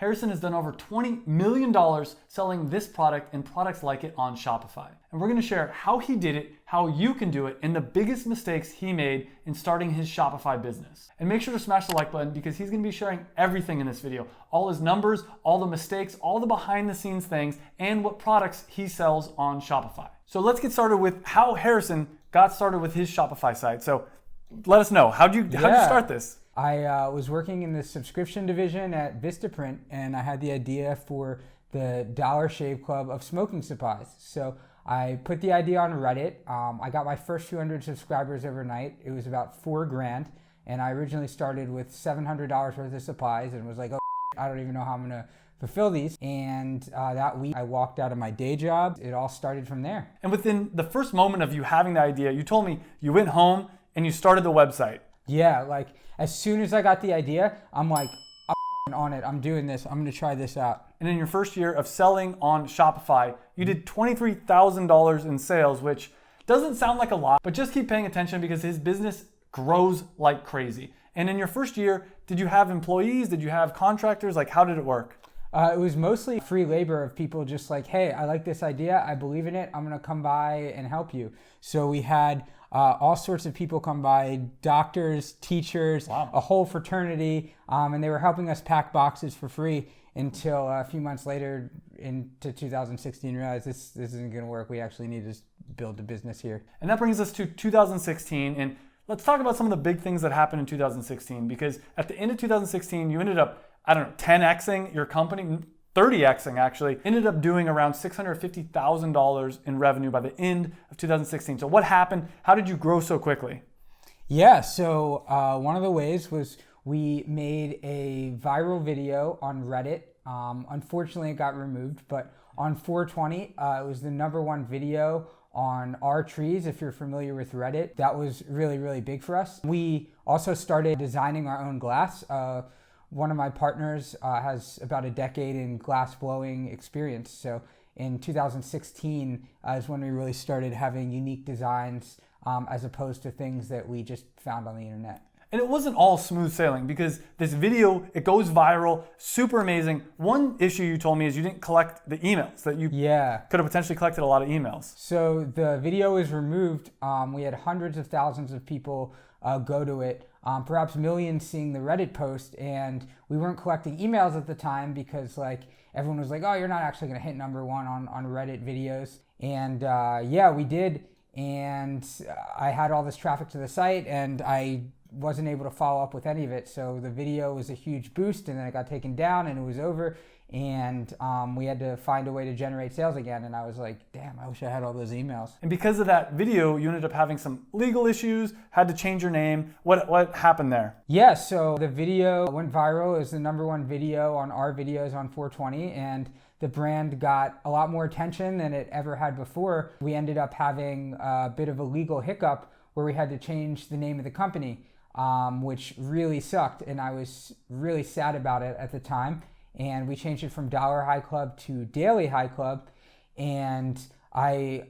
Harrison has done over $20 million selling this product and products like it on Shopify. And we're gonna share how he did it, how you can do it, and the biggest mistakes he made in starting his Shopify business. And make sure to smash the like button because he's gonna be sharing everything in this video. All his numbers, all the mistakes, all the behind the scenes things, and what products he sells on Shopify. So let's get started with how Harrison got started with his Shopify site. So let us know, how'd you start this? I was working in the subscription division at Vistaprint, and I had the idea for the Dollar Shave Club of smoking supplies. So I put the idea on Reddit. I got my first 200 subscribers overnight. It was about $4,000, and I originally started with $700 worth of supplies and was like, oh, I don't even know how I'm gonna fulfill these. And that week I walked out of my day job. It all started from there. And within the first moment of you having the idea, you told me you went home and you started the website. Yeah, like as soon as I got the idea, I'm like, I'm on it. I'm doing this. I'm gonna try this out. And in your first year of selling on Shopify, you did $23,000 in sales, which doesn't sound like a lot, but just keep paying attention because his business grows like crazy. And in your first year, did you have employees? Did you have contractors? Like, how did it work? It was mostly free labor of people just like, hey, I like this idea. I believe in it. I'm gonna come by and help you. So we had all sorts of people come by, doctors, teachers, wow, a whole fraternity, and they were helping us pack boxes for free until a few months later into 2016 realized this isn't going to work. We actually need to build a business here. And that brings us to 2016, and let's talk about some of the big things that happened in 2016, because at the end of 2016, you ended up, 10xing your company, 30xing actually, ended up doing around $650,000 in revenue by the end of 2016. So what happened? How did you grow so quickly? Yeah, so one of the ways was we made a viral video on Reddit. Unfortunately, it got removed, but on 420, it was the #1 video on our trees, if you're familiar with Reddit. That was really, really big for us. We also started designing our own glass. One of my partners has about a decade in glass blowing experience. So in 2016 is when we really started having unique designs as opposed to things that we just found on the internet. And it wasn't all smooth sailing because this video, it goes viral, super amazing. One issue you told me is you didn't collect the emails, that you could have potentially collected a lot of emails. So the video was removed. We had hundreds of thousands of people go to it, perhaps millions seeing the Reddit post, and we weren't collecting emails at the time because like everyone was like, oh, you're not actually gonna hit #1 on Reddit videos. And yeah, we did. And I had all this traffic to the site and I wasn't able to follow up with any of it. So the video was a huge boost and then it got taken down and it was over. And we had to find a way to generate sales again. And I was like, damn, I wish I had all those emails. And because of that video, you ended up having some legal issues, had to change your name. What happened there? Yeah, so the video went viral. It was the #1 video on our videos on 420. And the brand got a lot more attention than it ever had before. We ended up having a bit of a legal hiccup where we had to change the name of the company, which really sucked. And I was really sad about it at the time. And we changed it from Dollar High Club to Daily High Club. And I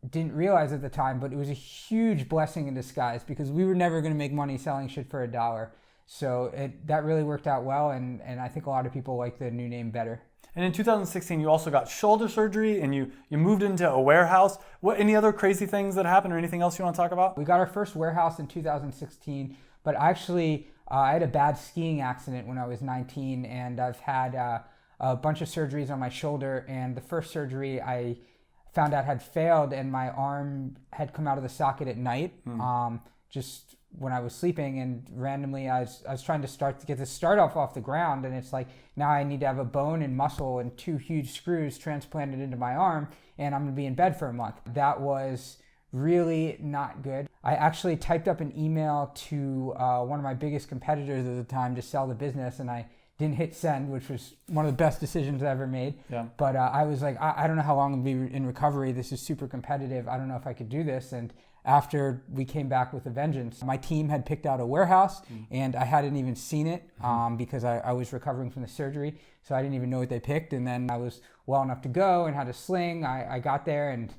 didn't realize at the time, but it was a huge blessing in disguise because we were never going to make money selling shit for $1. So that really worked out well. And I think a lot of people like the new name better. And in 2016, you also got shoulder surgery and you moved into a warehouse. Any other crazy things that happened or anything else you want to talk about? We got our first warehouse in 2016, but actually I had a bad skiing accident when I was 19 and I've had a bunch of surgeries on my shoulder, and the first surgery I found out had failed and my arm had come out of the socket at night, just when I was sleeping, and randomly I was trying to get this start off the ground, and it's like now I need to have a bone and muscle and 2 huge screws transplanted into my arm and I'm gonna be in bed for a month. That was really not good. I actually typed up an email to one of my biggest competitors at the time to sell the business, and I didn't hit send, which was one of the best decisions I ever made. Yeah. But I was like, I don't know how long I'll be in recovery. This is super competitive. I don't know if I could do this. And after we came back with a vengeance, my team had picked out a warehouse and I hadn't even seen it because I was recovering from the surgery. So I didn't even know what they picked. And then I was well enough to go and had a sling. I got there and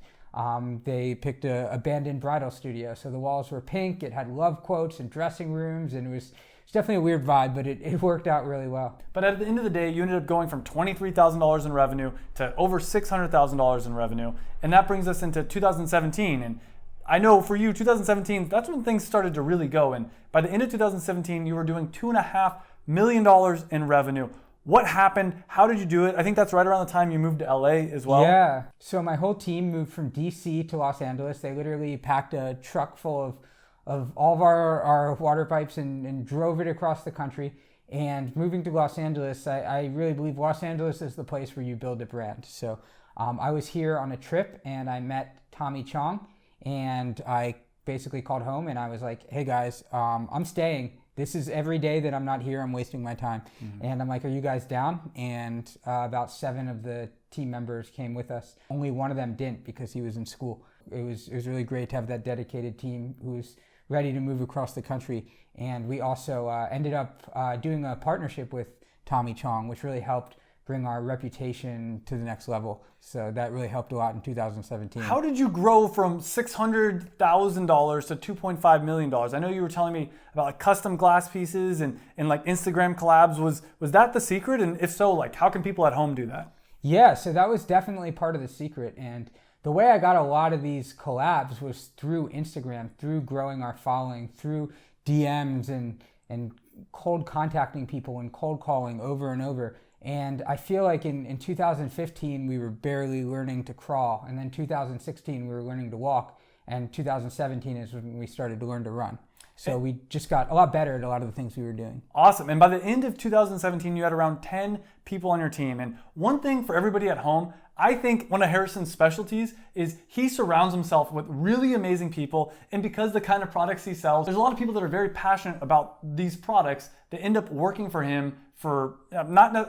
they picked a abandoned bridal studio. So the walls were pink. It had love quotes and dressing rooms, and it was it's definitely a weird vibe, but it worked out really well. But at the end of the day, you ended up going from $23,000 in revenue to over $600,000 in revenue. And that brings us into 2017. And I know for you, 2017, that's when things started to really go. And by the end of 2017, you were doing $2.5 million in revenue. What happened? How did you do it? I think that's right around the time you moved to LA as well. Yeah. So my whole team moved from DC to Los Angeles. They literally packed a truck full of all of our water pipes and drove it across the country. And moving to Los Angeles, I really believe Los Angeles is the place where you build a brand. So I was here on a trip and I met Tommy Chong, and I basically called home and I was like, hey guys, I'm staying. This is every day that I'm not here, I'm wasting my time. Mm-hmm. And I'm like, are you guys down? And about 7 of the team members came with us. Only one of them didn't because he was in school. It was really great to have that dedicated team who was ready to move across the country. And we also ended up doing a partnership with Tommy Chong, which really helped bring our reputation to the next level. So that really helped a lot in 2017. How did you grow from $600,000 to $2.5 million? I know you were telling me about like custom glass pieces and like Instagram collabs. Was that the secret? And if so, like how can people at home do that? Yeah, so that was definitely part of the secret. And the way I got a lot of these collabs was through Instagram, through growing our following, through DMs and cold contacting people and cold calling over and over. And I feel like in 2015, we were barely learning to crawl. And then 2016, we were learning to walk. And 2017 is when we started to learn to run. So we just got a lot better at a lot of the things we were doing. Awesome. And by the end of 2017, you had around 10 people on your team. And one thing for everybody at home, I think one of Harrison's specialties is he surrounds himself with really amazing people. And because the kind of products he sells, there's a lot of people that are very passionate about these products that end up working for him for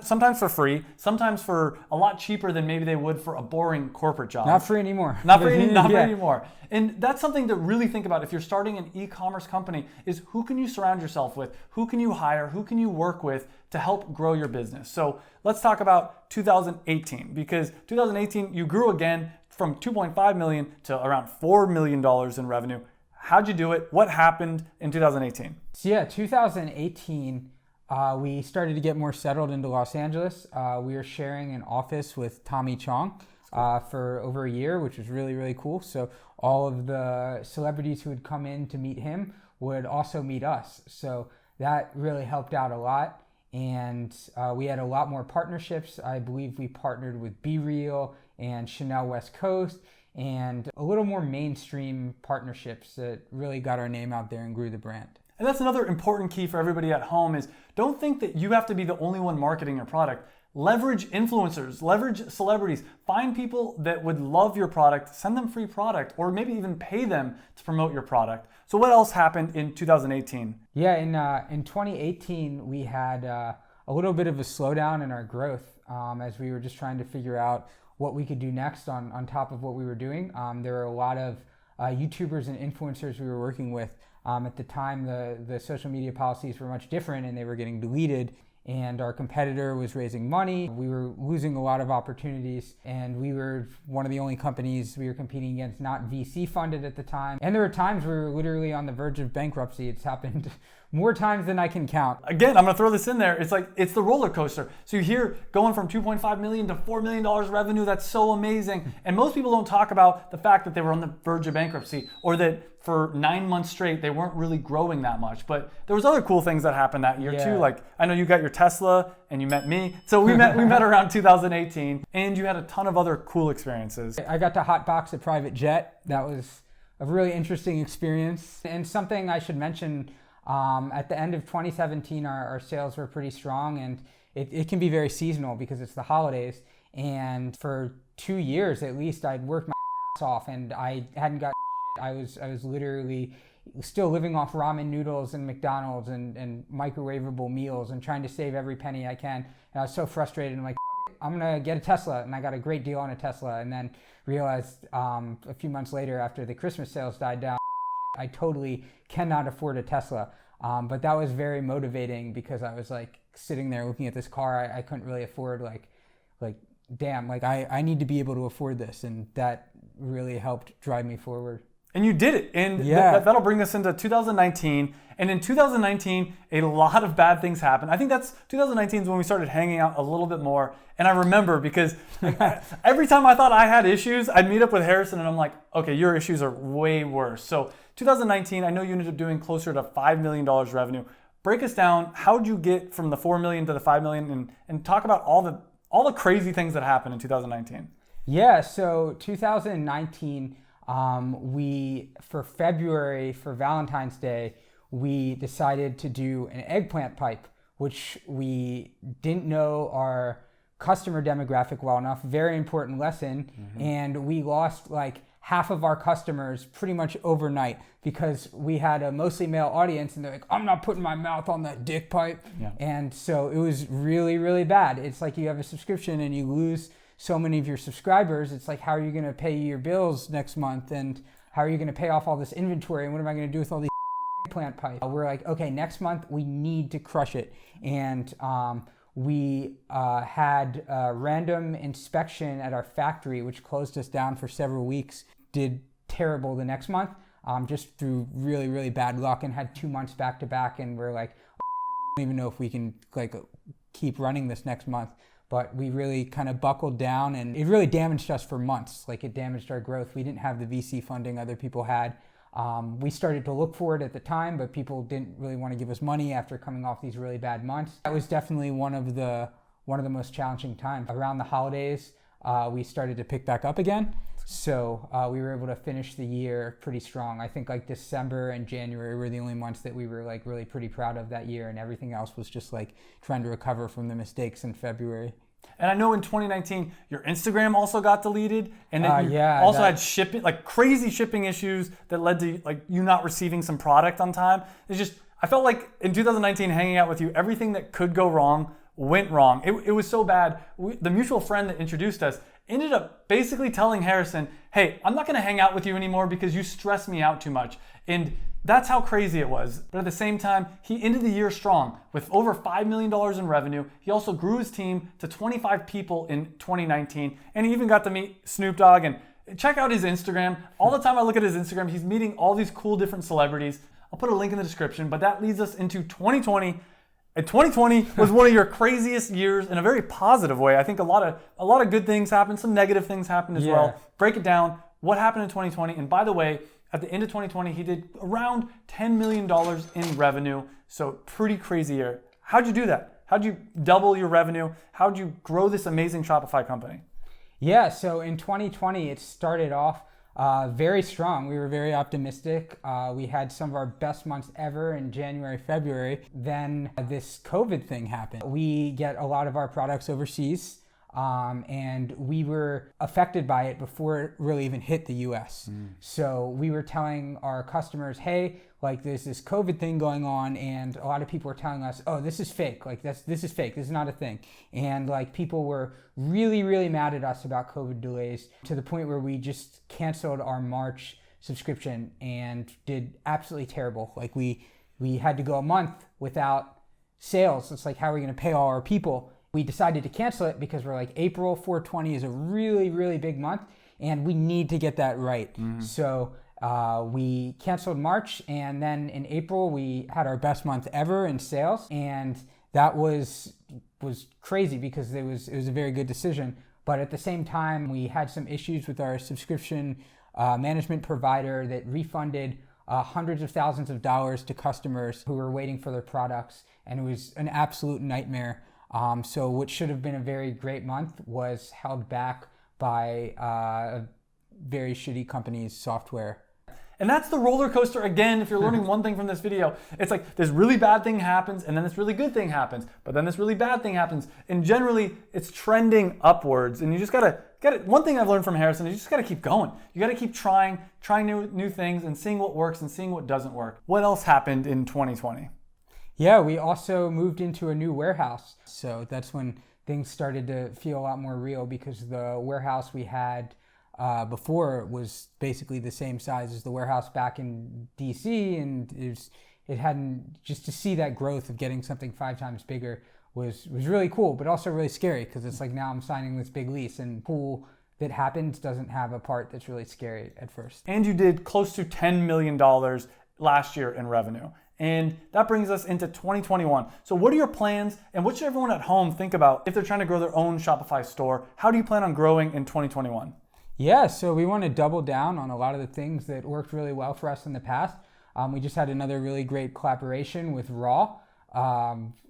sometimes for free, sometimes for a lot cheaper than maybe they would for a boring corporate job. Not free anymore. Not free anymore. And that's something to really think about if you're starting an e-commerce company is who can you surround yourself with? Who can you hire? Who can you work with to help grow your business? So let's talk about 2018 because 2018 you grew again from 2.5 million to around $4 million in revenue. How'd you do it? What happened in 2018? So yeah, 2018, we started to get more settled into Los Angeles. We were sharing an office with Tommy Chong for over a year, which was really, really cool. So all of the celebrities who would come in to meet him would also meet us. So that really helped out a lot. And we had a lot more partnerships. I believe we partnered with Be Real and Chanel West Coast and a little more mainstream partnerships that really got our name out there and grew the brand. And that's another important key for everybody at home is don't think that you have to be the only one marketing your product. Leverage influencers, leverage celebrities, find people that would love your product, send them free product, or maybe even pay them to promote your product. So what else happened in 2018? Yeah, in 2018, we had a little bit of a slowdown in our growth as we were just trying to figure out what we could do next on top of what we were doing. There were a lot of YouTubers and influencers we were working with. At the time, the social media policies were much different and they were getting deleted. And our competitor was raising money. We were losing a lot of opportunities, and we were one of the only companies we were competing against not VC funded at the time. And there were times we were literally on the verge of bankruptcy. It's happened more times than I can count. Again, I'm gonna throw this in there. It's like, it's the roller coaster. So you hear going from 2.5 million to $4 million revenue, that's so amazing. And most people don't talk about the fact that they were on the verge of bankruptcy or that for 9 months straight, they weren't really growing that much. But there was other cool things that happened that year too. Like I know you got your Tesla and you met me. So we met around 2018 and you had a ton of other cool experiences. I got to hotbox a private jet. That was a really interesting experience. And something I should mention, at the end of 2017, our sales were pretty strong and it can be very seasonal because it's the holidays. And for 2 years at least, I'd worked my ass off and I hadn't got I was literally still living off ramen noodles and McDonald's and microwavable meals and trying to save every penny I can. And I was so frustrated. I'm like, I'm gonna get a Tesla, and I got a great deal on a Tesla. And then realized a few months later, after the Christmas sales died down, I totally cannot afford a Tesla. But that was very motivating because I was like sitting there looking at this car I couldn't really afford. Like damn, like I need to be able to afford this, and that really helped drive me forward. And you did it. And that'll bring us into 2019. And in 2019, a lot of bad things happened. I think 2019 is when we started hanging out a little bit more. And I remember because every time I thought I had issues, I'd meet up with Harrison and I'm like, okay, your issues are way worse. So 2019, I know you ended up doing closer to $5 million revenue. Break us down. How'd you get from the 4 million to the 5 million and talk about all the crazy things that happened in 2019? Yeah, so 2019, for February, for Valentine's Day, we decided to do an eggplant pipe, which we didn't know our customer demographic well enough. Very important lesson. Mm-hmm. And we lost like half of our customers pretty much overnight because we had a mostly male audience and they're like, I'm not putting my mouth on that dick pipe. Yeah. And so it was really, really bad. It's like you have a subscription and you lose so many of your subscribers. It's like, how are you going to pay your bills next month? And how are you going to pay off all this inventory? And what am I going to do with all these plant pipes? We're like, okay, next month we need to crush it. And we had a random inspection at our factory, which closed us down for several weeks, did terrible the next month, just through really, really bad luck, and had 2 months back to back. And we're like, I don't even know if we can like keep running this next month. But we really kind of buckled down, and it really damaged us for months. Like, it damaged our growth. We didn't have the VC funding other people had. We started to look for it at the time, but people didn't really want to give us money after coming off these really bad months. That was definitely one of the most challenging times. Around the holidays, we started to pick back up again. So we were able to finish the year pretty strong. I think like December and January were the only months that we were like really pretty proud of that year, and everything else was just like trying to recover from the mistakes in February. And I know in 2019, your Instagram also got deleted, and then you had shipping, like crazy shipping issues that led to like you not receiving some product on time. It's just, I felt like in 2019, hanging out with you, everything that could go wrong went wrong. It was so bad. The mutual friend that introduced us ended up basically telling Harrison, hey, I'm not gonna hang out with you anymore because you stress me out too much. And that's how crazy it was. But at the same time, he ended the year strong with over $5 million in revenue. He also grew his team to 25 people in 2019. And he even got to meet Snoop Dogg. And check out his Instagram. All the time I look at his Instagram, he's meeting all these cool different celebrities. I'll put a link in the description, but that leads us into 2020. And 2020 was one of your craziest years in a very positive way. I think a lot of good things happened. Some negative things happened as well. Break it down. What happened in 2020? And by the way, at the end of 2020, he did around $10 million in revenue. So pretty crazy year. How'd you do that? How'd you double your revenue? How'd you grow this amazing Shopify company? Yeah, so in 2020, it started off very strong. We were very optimistic. We had some of our best months ever in January, February. Then this COVID thing happened. We get a lot of our products overseas. And we were affected by it before it really even hit the US. So we were telling our customers, hey, like there's this COVID thing going on, and a lot of people were telling us, oh, this is fake. Like this is fake. This is not a thing. And like people were really, really mad at us about COVID delays, to the point where we just canceled our March subscription and did absolutely terrible. Like we had to go a month without sales. It's like, how are we going to pay all our people? We decided to cancel it because we're like, April 420 is a really, really big month, and we need to get that right. So we canceled March, and then in April we had our best month ever in sales, and that was crazy because it was a very good decision. But at the same time, we had some issues with our subscription management provider that refunded hundreds of thousands of dollars to customers who were waiting for their products, and it was an absolute nightmare. So what should have been a very great month was held back by a very shitty company's software. And that's the roller coaster again. If you're learning one thing from this video, it's like this really bad thing happens, and then this really good thing happens, but then this really bad thing happens. And generally it's trending upwards, and you just gotta get it. One thing I've learned from Harrison is you just gotta keep going. You gotta keep trying new things and seeing what works and seeing what doesn't work. What else happened in 2020? Yeah, we also moved into a new warehouse. So that's when things started to feel a lot more real, because the warehouse we had before was basically the same size as the warehouse back in DC, and it hadn't, just to see that growth of getting something 5 times bigger was really cool, but also really scary, because it's like now I'm signing this big lease, and cool that happens doesn't have a part that's really scary at first. And you did close to $10 million last year in revenue. And that brings us into 2021. So what are your plans, and what should everyone at home think about if they're trying to grow their own Shopify store? How do you plan on growing in 2021? Yeah, so we want to double down on a lot of the things that worked really well for us in the past. We just had another really great collaboration with Raw.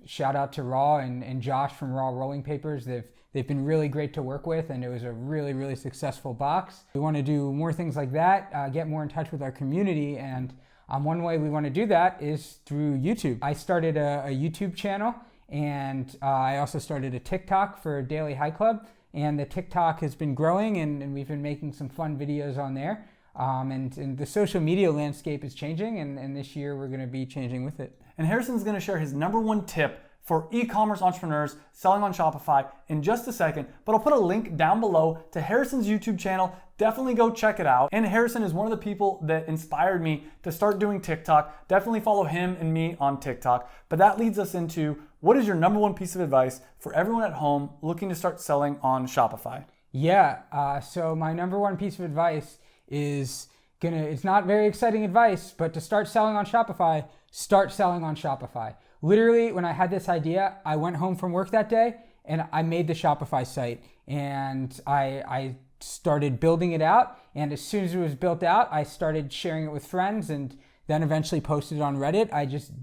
Shout out to Raw and Josh from Raw Rolling Papers. They've been really great to work with, and it was a really, really successful box. We want to do more things like that, get more in touch with our community, and one way we want to do that is through YouTube. I started a YouTube channel, and I also started a TikTok for Daily High Club, and the TikTok has been growing, and we've been making some fun videos on there. And the social media landscape is changing, and this year we're going to be changing with it. And Harrison's going to share his number one tip for e-commerce entrepreneurs selling on Shopify in just a second, but I'll put a link down below to Harrison's YouTube channel. Definitely go check it out. And Harrison is one of the people that inspired me to start doing TikTok. Definitely follow him and me on TikTok. But that leads us into, what is your number one piece of advice for everyone at home looking to start selling on Shopify? Yeah, so my number one piece of advice is it's not very exciting advice, but to start selling on Shopify, start selling on Shopify. Literally, when I had this idea, I went home from work that day and I made the Shopify site, and I started building it out. And as soon as it was built out, I started sharing it with friends, and then eventually posted it on Reddit. I just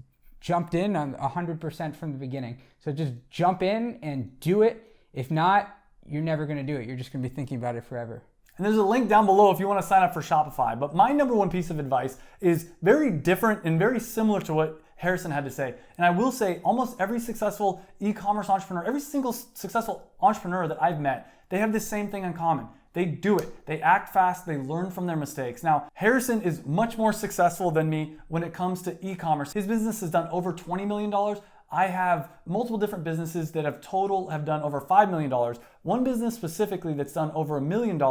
jumped in on 100% from the beginning. So just jump in and do it. If not, you're never going to do it. You're just going to be thinking about it forever. And there's a link down below if you want to sign up for Shopify. But my number one piece of advice is very different and very similar to what Harrison had to say. And I will say, almost every successful e-commerce entrepreneur, every single successful entrepreneur that I've met, they have the same thing in common. They do it. They act fast. They learn from their mistakes. Now, Harrison is much more successful than me when it comes to e-commerce. His business has done over $20 million. I have multiple different businesses that have done over $5 million. One business specifically that's done over $1 million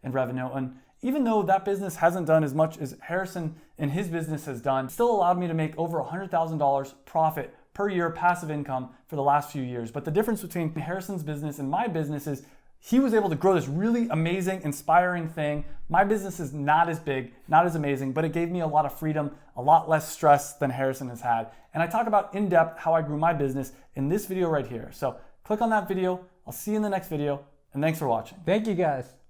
in revenue. And even though that business hasn't done as much as Harrison and his business has done, it still allowed me to make over $100,000 profit per year passive income for the last few years. But the difference between Harrison's business and my business is he was able to grow this really amazing, inspiring thing. My business is not as big, not as amazing, but it gave me a lot of freedom, a lot less stress than Harrison has had. And I talk about in depth how I grew my business in this video right here. So click on that video. I'll see you in the next video, and thanks for watching. Thank you guys.